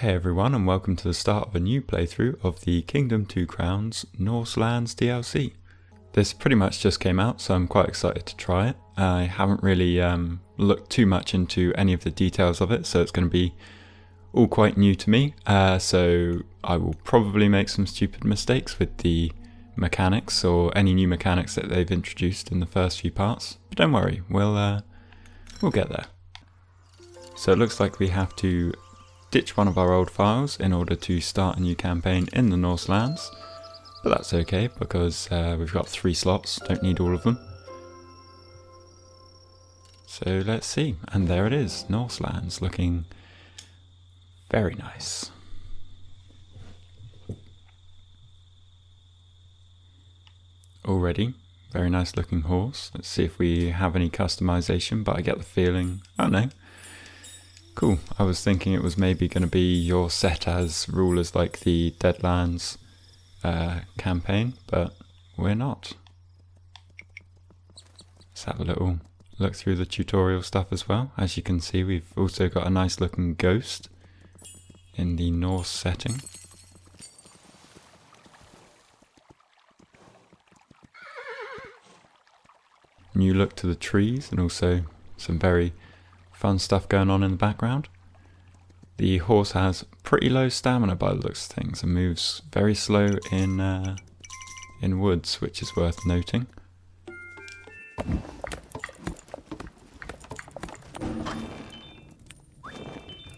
Hey everyone, and welcome to the start of a new playthrough of the Kingdom 2 Crowns Norse Lands DLC. This pretty much just came out, so I'm quite excited to try it. I haven't really looked too much into any of the details of it, so it's going to be all quite new to me. So I will probably make some stupid mistakes with the mechanics or any new mechanics that they've introduced in the first few parts. But don't worry, we'll get there. So it looks like we have to ditch one of our old files in order to start a new campaign in the Norse Lands, but that's okay because we've got 3 slots, don't need all of them. So let's see, and there it is, Norse Lands, looking very nice. Already, very nice looking horse. Let's see if we have any customization, but I get the feeling, oh no. Cool, I was thinking it was maybe going to be your set as rulers like the Deadlands campaign, but we're not. Let's have a little look through the tutorial stuff as well. As you can see, we've also got a nice looking ghost in the Norse setting. New look to the trees and also some very fun stuff going on in the background. The horse has pretty low stamina by the looks of things and moves very slow in woods, which is worth noting.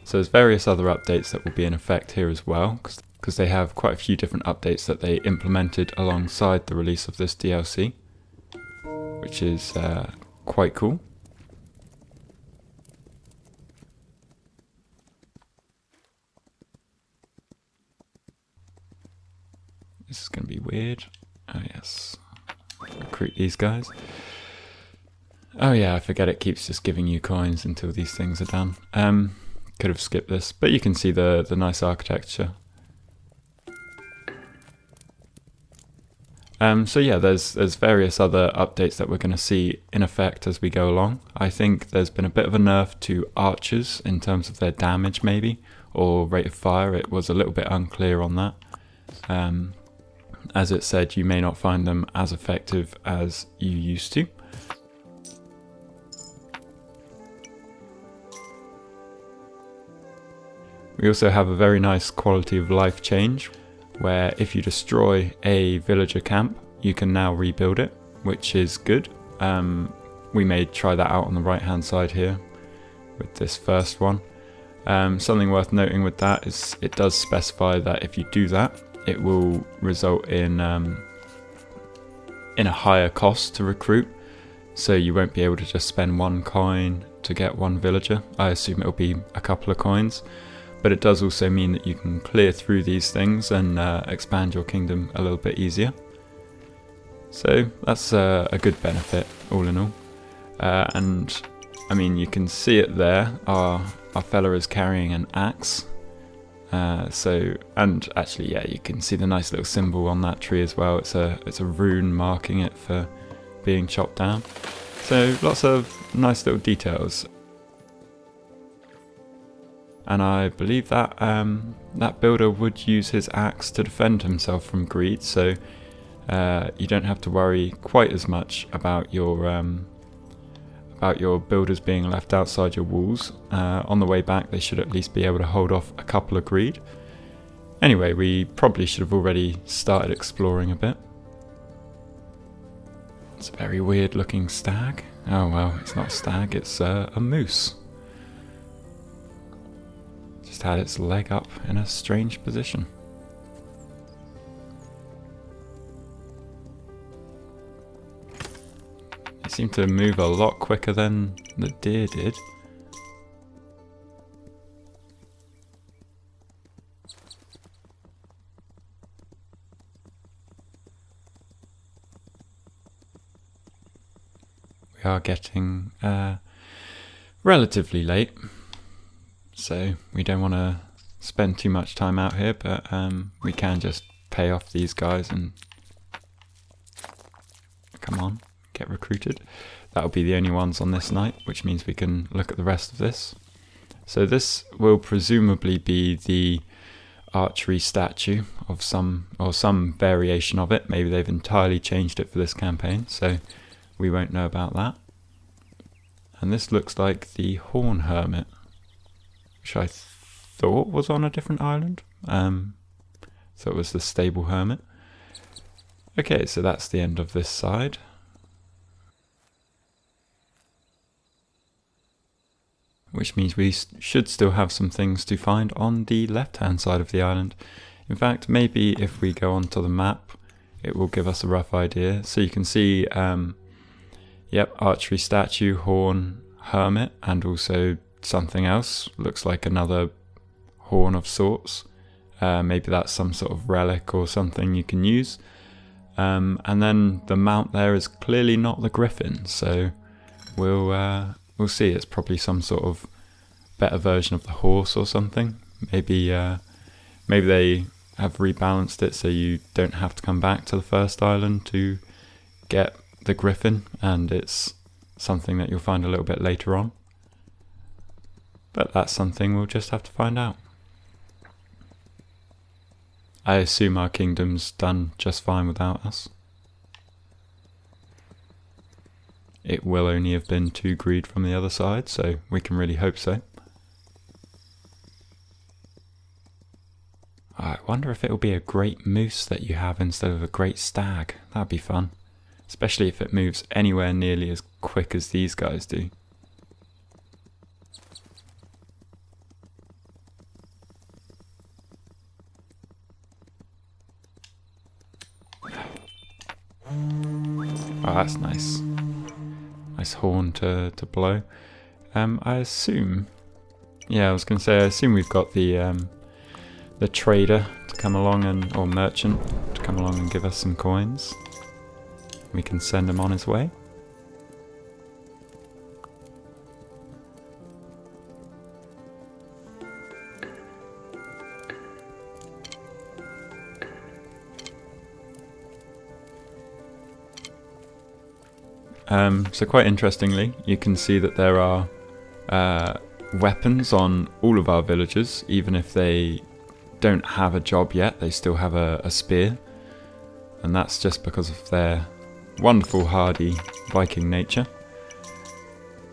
So there's various other updates that will be in effect here as well, because they have quite a few different updates that they implemented alongside the release of this DLC, which is quite cool. This is going to be weird. Oh yes. Recruit these guys. Oh yeah, I forget it keeps just giving you coins until these things are done. Could have skipped this, but you can see the nice architecture. So yeah, there's various other updates that we're going to see in effect as we go along. I think there's been a bit of a nerf to archers in terms of their damage maybe, or rate of fire. It was a little bit unclear on that. As it said, you may not find them as effective as you used to. We also have a very nice quality of life change, where if you destroy a villager camp, you can now rebuild it, which is good. We may try that out on the right hand side here with this first one. Something worth noting with that is it does specify that if you do that, it will result in a higher cost to recruit, so you won't be able to just spend 1 coin to get 1 villager. I assume it'll be a couple of coins, but it does also mean that you can clear through these things and expand your kingdom a little bit easier. So that's a good benefit all in all. And I mean, you can see it there, our fella is carrying an axe. And actually, yeah, you can see the nice little symbol on that tree as well. It's a rune marking it for being chopped down. So lots of nice little details. And I believe that that builder would use his axe to defend himself from greed, so you don't have to worry quite as much about your builders being left outside your walls. On the way back they should at least be able to hold off a couple of greed. Anyway, we probably should have already started exploring a bit. It's a very weird looking stag. Oh well, it's not a stag, it's a moose. Just had its leg up in a strange position. It seemed to move a lot quicker than the deer did. We are getting relatively late, so we don't want to spend too much time out here, but we can just pay off these guys and come on. Get recruited. That'll be the only ones on this night, which means we can look at the rest of this. So this will presumably be the archery statue of some variation of it. Maybe they've entirely changed it for this campaign, so we won't know about that. And this looks like the Horn Hermit, which I thought was on a different island. So it was the Stable Hermit. Okay, so that's the end of this side. Which means we should still have some things to find on the left-hand side of the island. In fact, maybe if we go onto the map, it will give us a rough idea. So you can see, yep, archery statue, horn, hermit, and also something else. Looks like another horn of sorts. Maybe that's some sort of relic or something you can use. And then the mount there is clearly not the griffin, so we'll see. It's probably some sort of better version of the horse or something. Maybe they have rebalanced it so you don't have to come back to the first island to get the griffin, and it's something that you'll find a little bit later on. But that's something we'll just have to find out. I assume our kingdom's done just fine without us. It will only have been 2 greed from the other side, so we can really hope so. I wonder if it'll be a great moose that you have instead of a great stag. That'd be fun. Especially if it moves anywhere nearly as quick as these guys do. Oh, that's nice. Nice horn to blow. I assume... Yeah, I was going to say, I assume we've got the trader to come along, or merchant to come along and give us some coins. We can send him on his way. So quite interestingly, you can see that there are weapons on all of our villagers. Even if they don't have a job yet, they still have a spear. And that's just because of their wonderful hardy Viking nature,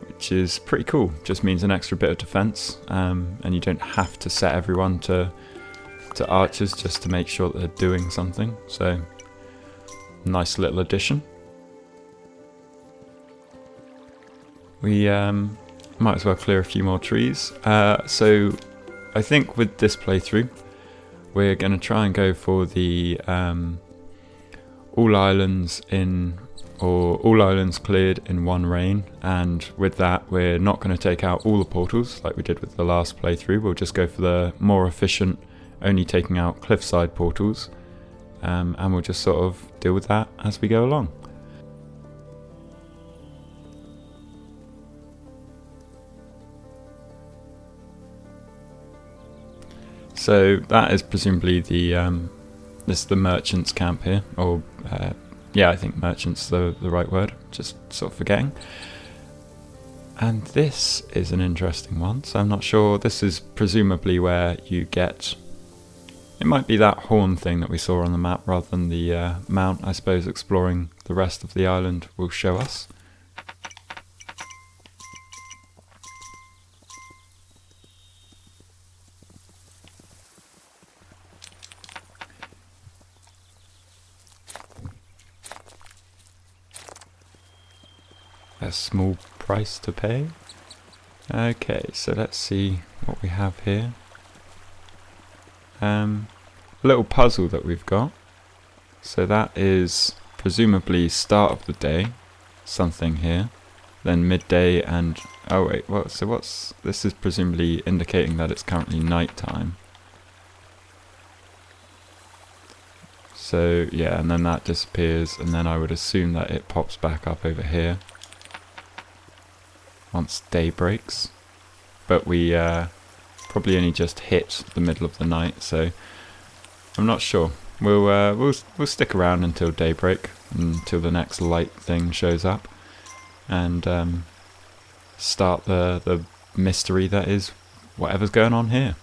which is pretty cool. Just means an extra bit of defense, and you don't have to set everyone to archers just to make sure that they're doing something. So nice little addition. We might as well clear a few more trees. So I think with this playthrough, we're going to try and go for the all islands cleared in one reign, and with that we're not going to take out all the portals like we did with the last playthrough. We'll just go for the more efficient, only taking out cliffside portals, and we'll just sort of deal with that as we go along. So that is presumably the this is the merchant's camp here, or yeah, I think merchant's the right word, just sort of forgetting. And this is an interesting one, so I'm not sure. This is presumably where you get, it might be that horn thing that we saw on the map rather than the mount. I suppose exploring the rest of the island will show us. A small price to pay. Okay, so let's see what we have here. A little puzzle that we've got. So that is presumably start of the day, something here, then midday, and oh wait, what? So what's this? Is presumably indicating that it's currently night time. So yeah, and then that disappears, and then I would assume that it pops back up over here once day breaks, but we probably only just hit the middle of the night, so I'm not sure. We'll stick around until daybreak, until the next light thing shows up, and start the mystery that is whatever's going on here.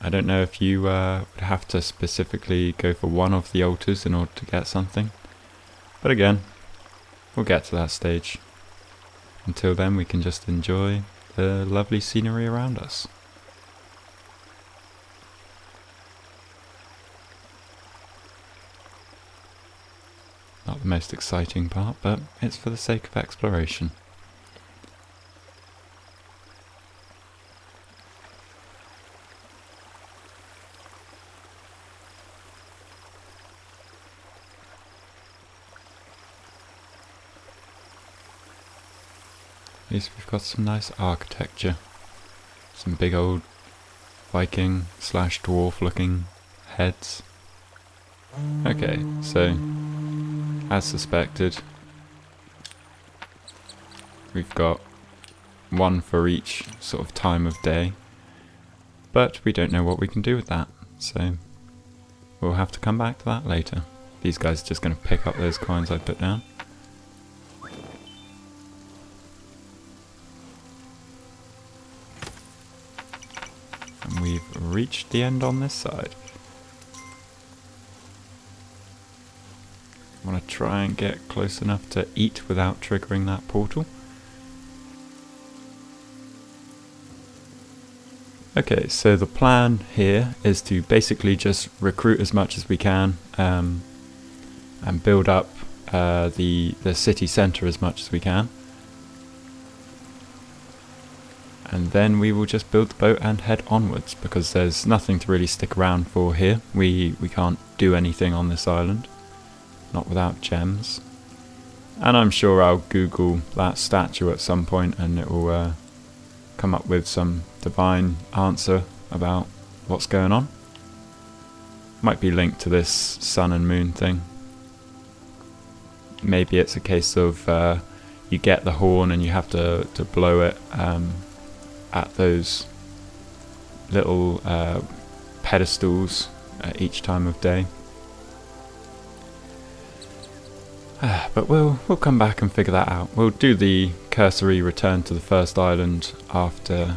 I don't know if you would have to specifically go for one of the altars in order to get something. But again, we'll get to that stage. Until then, we can just enjoy the lovely scenery around us. Not the most exciting part, but it's for the sake of exploration. At least we've got some nice architecture. Some big old Viking / dwarf looking heads. Okay, so as suspected, we've got one for each sort of time of day, but we don't know what we can do with that, so we'll have to come back to that later. These guys are just going to pick up those coins I put down. And we've reached the end on this side. I want to try and get close enough to eat without triggering that portal. Okay, so the plan here is to basically just recruit as much as we can and build up the city centre as much as we can. And then we will just build the boat and head onwards, because there's nothing to really stick around for here. We can't do anything on this island, not without gems. And I'm sure I'll Google that statue at some point and it will come up with some divine answer about what's going on. Might be linked to this sun and moon thing. Maybe it's a case of you get the horn and you have to blow it at those little pedestals at each time of day. But we'll come back and figure that out. We'll do the cursory return to the first island after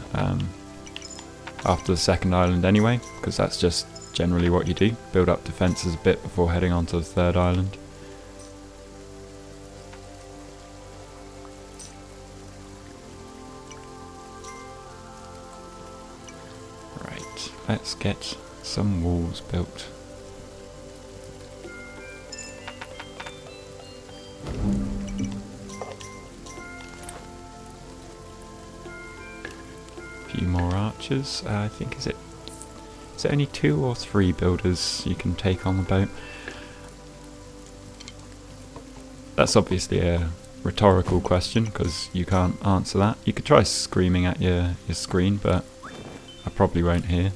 the second island anyway, because that's just generally what you do. Build up defences a bit before heading on to the third island. Right, let's get some walls built. Few more archers. I think is it only 2 or 3 builders you can take on the boat? That's obviously a rhetorical question because you can't answer that. You could try screaming at your screen, but I probably won't hear.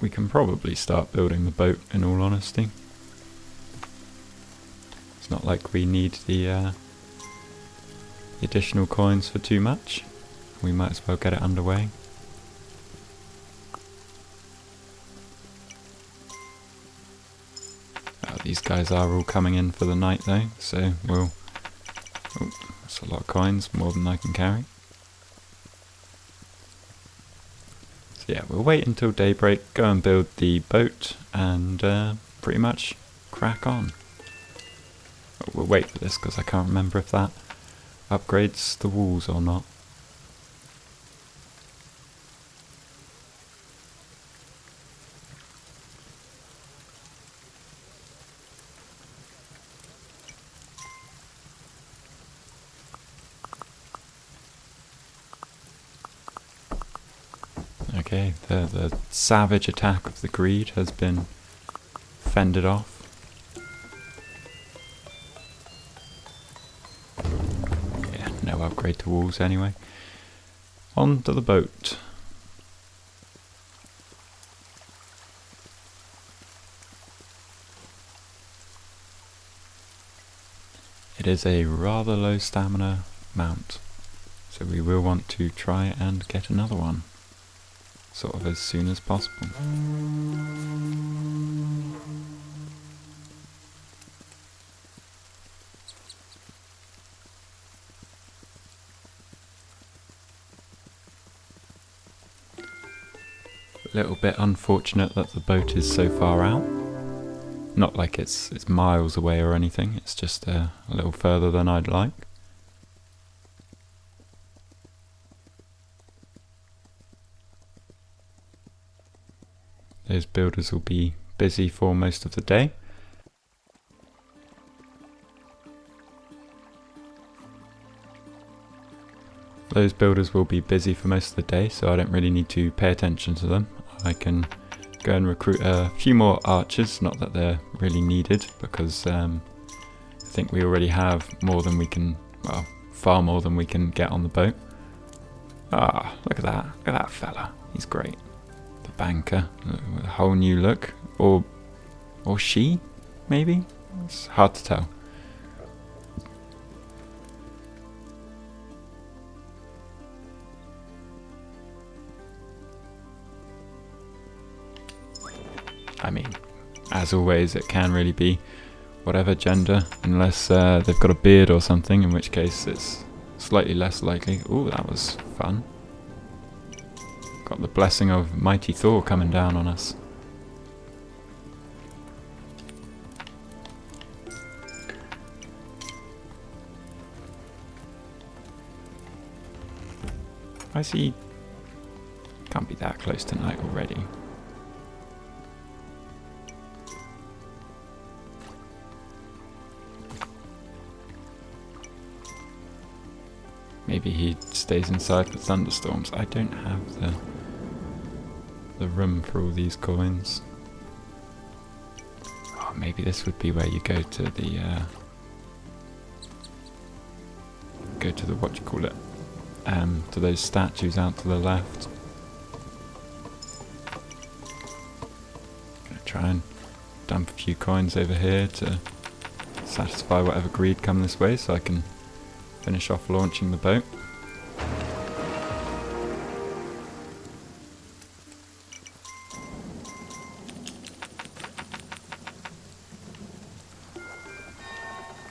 We can probably start building the boat, in all honesty. It's not like we need the additional coins for too much. We might as well get it underway. These guys are all coming in for the night though, so we'll... Oh, that's a lot of coins, more than I can carry. So yeah, we'll wait until daybreak, go and build the boat, and pretty much crack on. We'll wait for this because I can't remember if that upgrades the walls or not. Okay, the savage attack of the greed has been fended off. Yeah, no upgrade to walls anyway. On to the boat. It is a rather low stamina mount, so we will want to try and get another one. Sort of as soon as possible. Little bit unfortunate that the boat is so far out. Not like it's miles away or anything, it's just a little further than I'd like. Those builders will be busy for most of the day. Those builders will be busy for most of the day, so I don't really need to pay attention to them. I can go and recruit a few more archers, not that they're really needed, because I think we already have more than we can, well, far more than we can get on the boat. Ah, look at that fella, he's great. The banker, with a whole new look, or she, maybe? It's hard to tell. I mean, as always, it can really be whatever gender, unless they've got a beard or something, in which case it's slightly less likely. Ooh, that was fun. Got the blessing of mighty Thor coming down on us. I see. Can't be that close to night already. Maybe he stays inside for thunderstorms. I don't have the room for all these coins. Oh, maybe this would be where you go to the what do you call it? To those statues out to the left. Gonna try and dump a few coins over here to satisfy whatever greed come this way, so I can finish off launching the boat.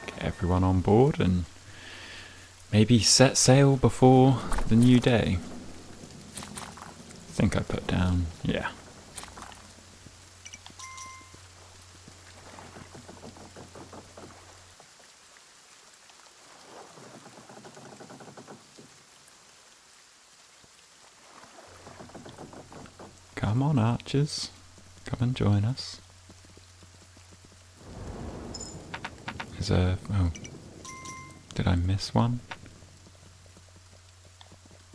Get everyone on board and maybe set sail before the new day. I think I put down, yeah. Come on, archers. Come and join us. Is there... oh. Did I miss one?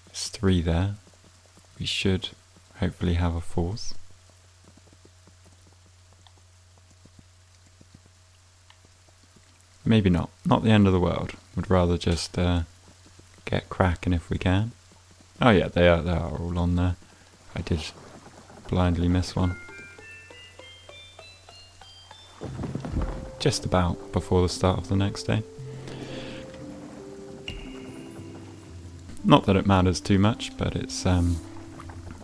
There's 3 there. We should hopefully have a 4th. Maybe not. Not the end of the world. Would rather just get cracking if we can. Oh yeah, they are all on there. I did blindly miss one. Just about before the start of the next day. Not that it matters too much, but it's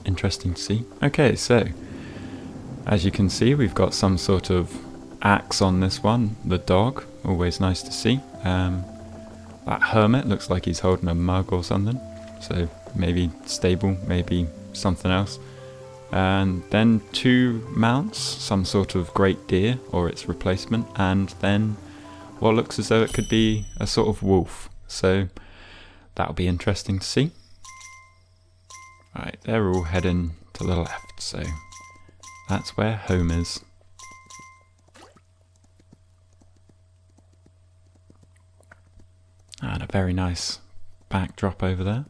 interesting to see. Okay, so as you can see, we've got some sort of axe on this one. The dog, always nice to see. That hermit looks like he's holding a mug or something, so maybe stable, maybe something else. And then 2 mounts, some sort of great deer or its replacement, and then what looks as though it could be a sort of wolf. So that'll be interesting to see. Right, they're all heading to the left, so that's where home is. And a very nice backdrop over there.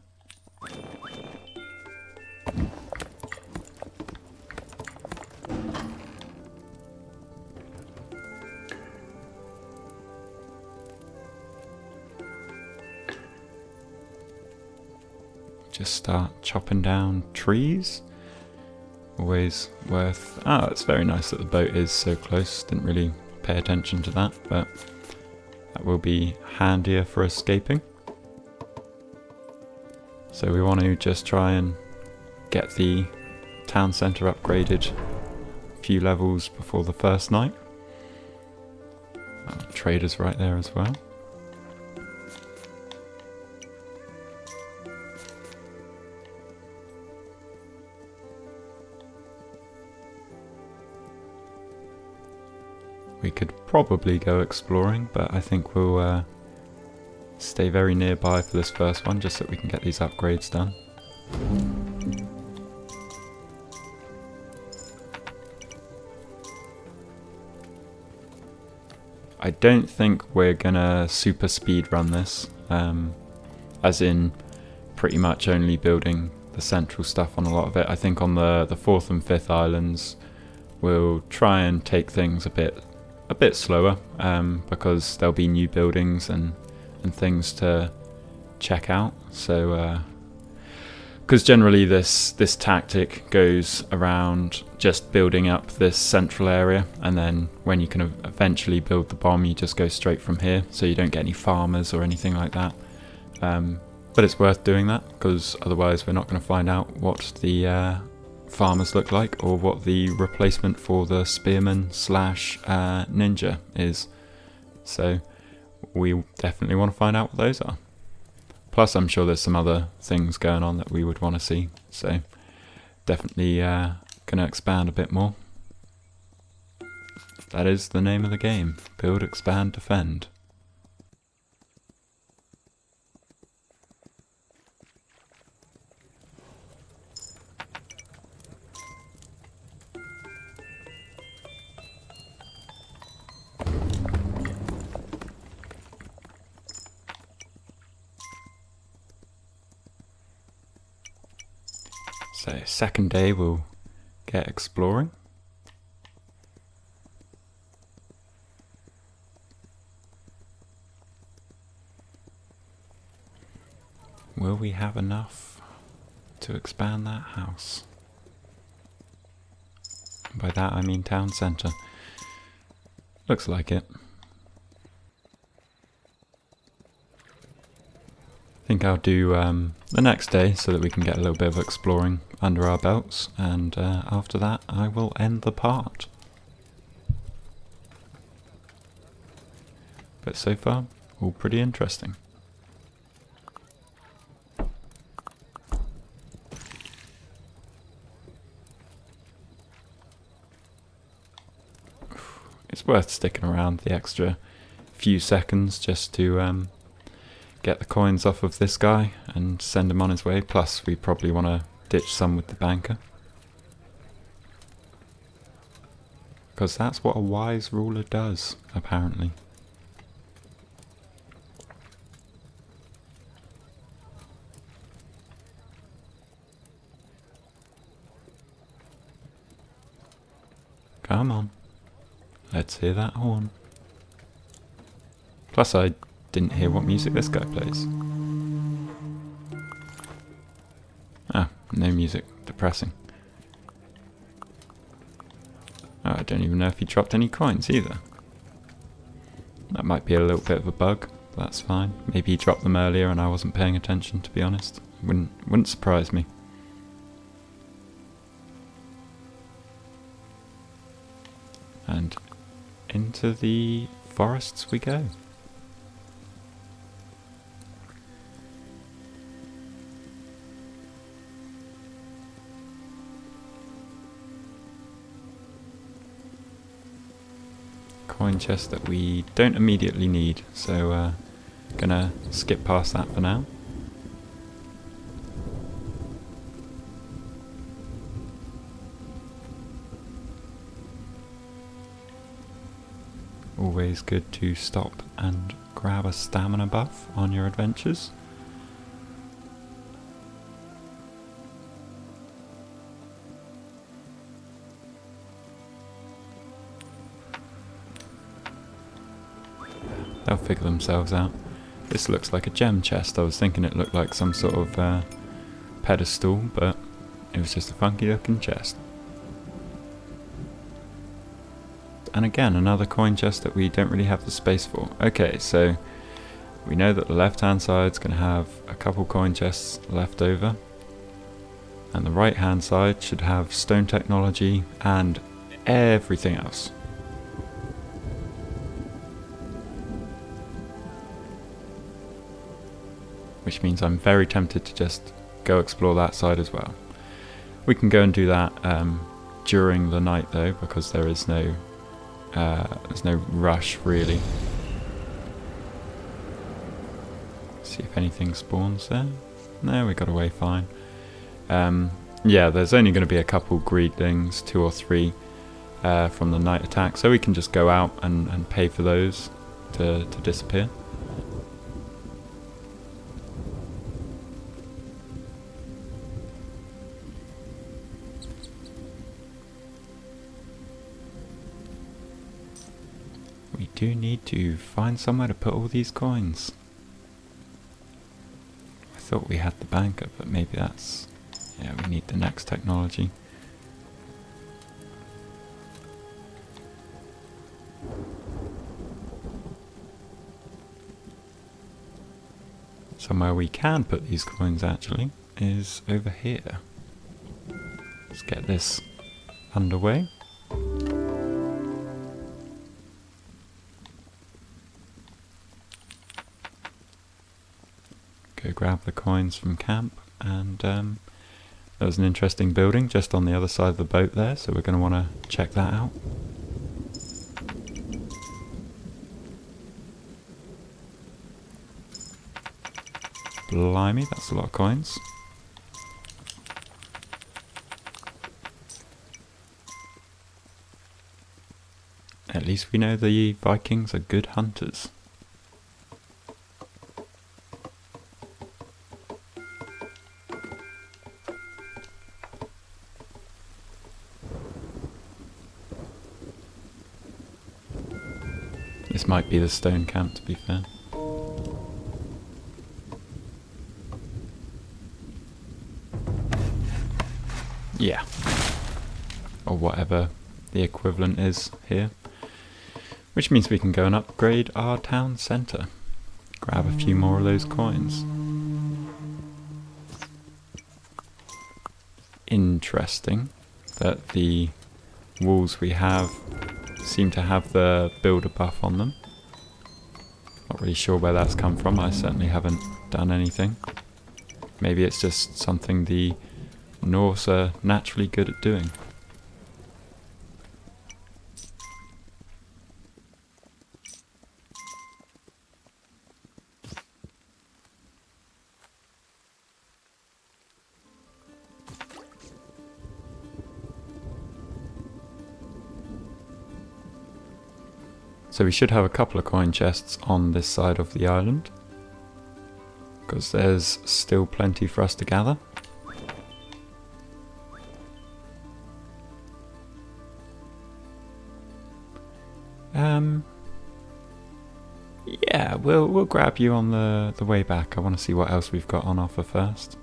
Just start chopping down trees. Always worth... oh, it's very nice that the boat is so close. Didn't really pay attention to that, but that will be handier for escaping. So we want to just try and get the town centre upgraded a few levels before the first night. Traders right there as well. we could probably go exploring, but I think we'll stay very nearby for this first one, just so we can get these upgrades done. I don't think we're gonna super speed run this, as in pretty much only building the central stuff on a lot of it. I think on the 4th and 5th islands we'll try and take things a bit slower, because there'll be new buildings and things to check out. So because generally this tactic goes around just building up this central area, and then when you can eventually build the bomb, you just go straight from here, so you don't get any farmers or anything like that. But it's worth doing that, because otherwise we're not going to find out what the farmers look like, or what the replacement for the spearman / ninja is. So we definitely want to find out what those are. Plus I'm sure there's some other things going on that we would want to see, so definitely going to expand a bit more. That is the name of the game: Build, Expand, Defend. So second day we'll get exploring. Will we have enough to expand that house? By that I mean town centre. Looks like it. I think I'll do the next day so that we can get a little bit of exploring under our belts, and after that I will end the part. But so far, all pretty interesting. It's worth sticking around the extra few seconds just to get the coins off of this guy and send him on his way. Plus we probably want to ditch some with the banker, because that's what a wise ruler does, apparently. Come on, let's hear that horn. Plus I didn't hear what music this guy plays. Ah, no music. Depressing. Oh, I don't even know if he dropped any coins either. That might be a little bit of a bug, but that's fine. Maybe he dropped them earlier and I wasn't paying attention, to be honest. Wouldn't surprise me. And into the forests we go. Coin chest that we don't immediately need, so gonna skip past that for now. Always good to stop and grab a stamina buff on your adventures. They'll figure themselves out. This looks like a gem chest. I was thinking it looked like some sort of pedestal, but it was just a funky looking chest. And again, another coin chest that we don't really have the space for. Okay, so we know that the left hand side's going to have a couple coin chests left over, and the right hand side should have stone technology and everything else. Which means I'm very tempted to just go explore that side as well. We can go and do that during the night though, because there is no There's no rush really. See if anything spawns there. No, we got away fine. Yeah, there's only going to be a couple greedlings, 2 or 3 from the night attack, so we can just go out and pay for those to disappear. We do need to find somewhere to put all these coins. I thought we had the banker, but maybe that's... yeah, we need the next technology. Somewhere we can put these coins actually is over here. Let's get this underway. Go grab the coins from camp, and there was an interesting building just on the other side of the boat there, so we're going to want to check that out. Blimey, that's a lot of coins. At least we know the Vikings are good hunters. This might be the stone camp, to be fair. Yeah. Or whatever the equivalent is here. Which means we can go and upgrade our town centre. Grab a few more of those coins. Interesting that the walls we have seem to have the builder buff on them. Not really sure where that's come from. I certainly haven't done anything. Maybe it's just something the Norse are naturally good at doing. So we should have a couple of coin chests on this side of the island, because there's still plenty for us to gather. Yeah, we'll grab you on the way back. I want to see what else we've got on offer first.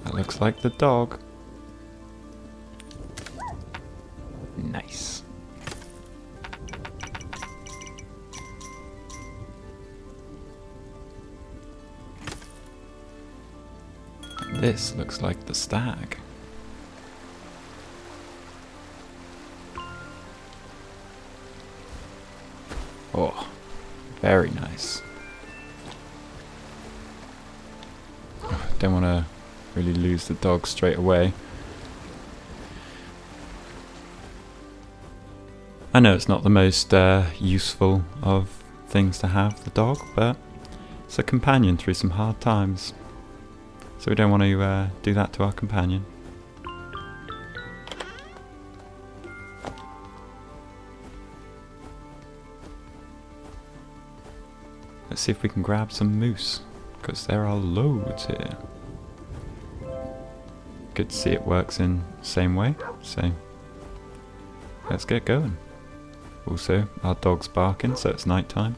That looks like the dog. Nice. This looks like the stag. Oh, very nice. Don't want to really lose the dog straight away. I know it's not the most useful of things to have, the dog, but it's a companion through some hard times. So we don't want to do that to our companion. Let's see if we can grab some moose, because there are loads here. Good to see it works in the same way, so let's get going. Also, our dog's barking, so it's night time.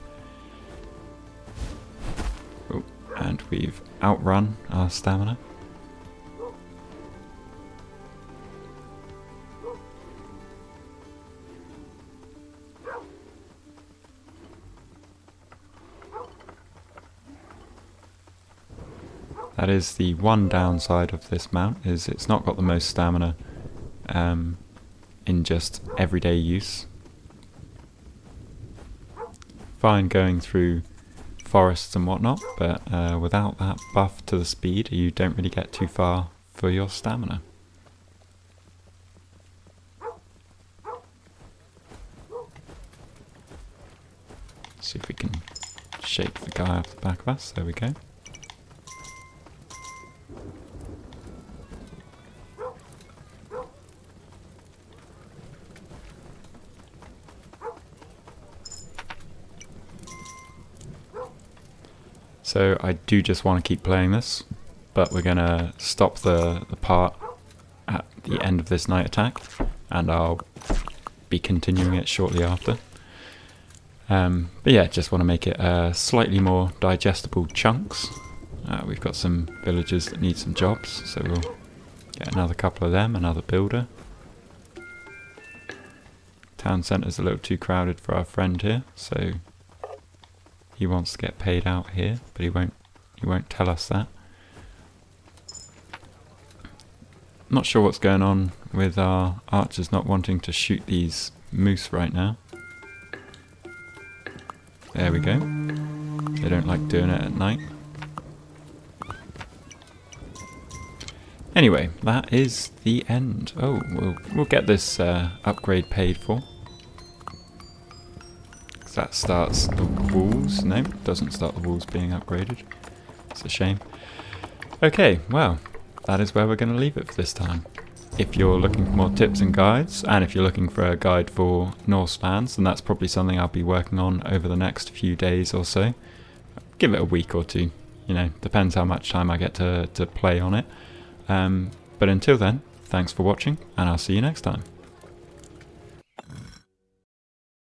Oh, and we've outrun our stamina. That is the one downside of this mount, is it's not got the most stamina in just everyday use. Fine going through forests and whatnot, but without that buff to the speed, you don't really get too far for your stamina. See if we can shake the guy off the back of us. There we go. So I do just want to keep playing this, but we're going to stop the part at the end of this night attack, and I'll be continuing it shortly after. But yeah, just want to make it slightly more digestible chunks. We've got some villagers that need some jobs, so we'll get another couple of them, another builder. Town centre's a little too crowded for our friend here, so he wants to get paid out here, but he won't tell us that. Not sure what's going on with our archers not wanting to shoot these moose right now. There we go. They don't like doing it at night. Anyway, that is the end. Oh, we'll get this upgrade paid for. That starts the walls. No, it doesn't start the walls being upgraded. It's a shame. Okay, well, that is where we're going to leave it for this time. If you're looking for more tips and guides, and if you're looking for a guide for Norse Lands, then that's probably something I'll be working on over the next few days or so. Give it a week or two, you know, depends how much time I get to play on it. But until then, thanks for watching, and I'll see you next time.